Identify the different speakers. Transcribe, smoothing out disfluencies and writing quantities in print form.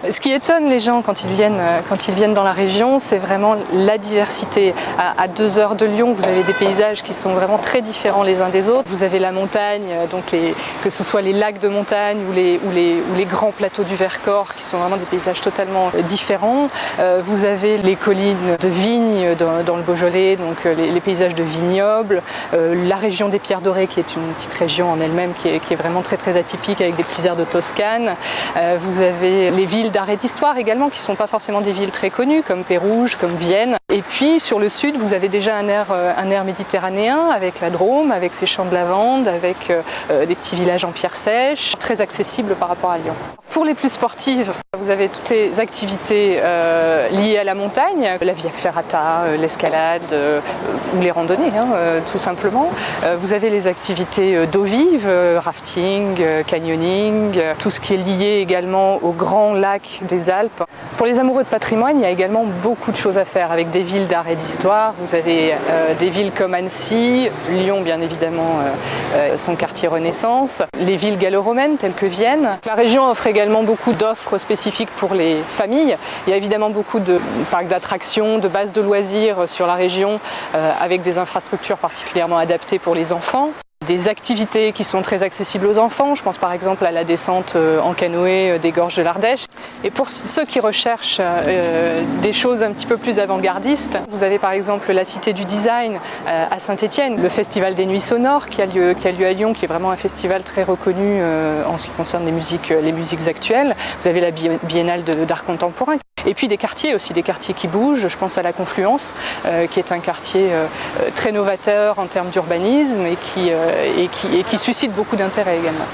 Speaker 1: Ce qui étonne les gens quand ils viennent dans la région, c'est vraiment la diversité. À 2 heures de Lyon, vous avez des paysages qui sont vraiment très différents les uns des autres. Vous avez la montagne, donc que ce soit les lacs de montagne ou les grands plateaux du Vercors, qui sont vraiment des paysages totalement différents. Vous avez les collines de vignes dans le Beaujolais, donc les paysages de vignobles. La région des Pierres Dorées, qui est une petite région en elle-même, qui est vraiment très très atypique, avec des petits airs de Toscane. Vous avez les villes d'art et d'histoire également, qui ne sont pas forcément des villes très connues, comme Pérouges, comme Vienne. Et puis sur le sud, vous avez déjà un air méditerranéen, avec la Drôme, avec ses champs de lavande, avec des petits villages en pierre sèche, très accessible par rapport à Lyon. Pour les plus sportives, vous avez toutes les activités liées à la montagne, la via ferrata, l'escalade ou les randonnées, tout simplement. Vous avez les activités d'eau vive, rafting, canyoning, tout ce qui est lié également aux grands lacs des Alpes. Pour les amoureux de patrimoine, il y a également beaucoup de choses à faire avec des villes d'art et d'histoire. Vous avez des villes comme Annecy, Lyon bien évidemment, son quartier Renaissance, les villes gallo-romaines telles que Vienne. La région offre également beaucoup d'offres spécifiques pour les familles. Il y a évidemment beaucoup de parcs d'attractions, de bases de loisirs sur la région avec des infrastructures particulièrement adaptées pour les enfants. Des activités qui sont très accessibles aux enfants, je pense par exemple à la descente en canoë des gorges de l'Ardèche. Et pour ceux qui recherchent des choses un petit peu plus avant-gardistes, vous avez par exemple la Cité du Design à Saint-Étienne, le Festival des Nuits Sonores qui a lieu à Lyon, qui est vraiment un festival très reconnu en ce qui concerne les musiques actuelles. Vous avez la Biennale d'art contemporain. Et puis des quartiers aussi, des quartiers qui bougent. Je pense à la Confluence, qui est un quartier très novateur en termes d'urbanisme et qui suscite beaucoup d'intérêt également.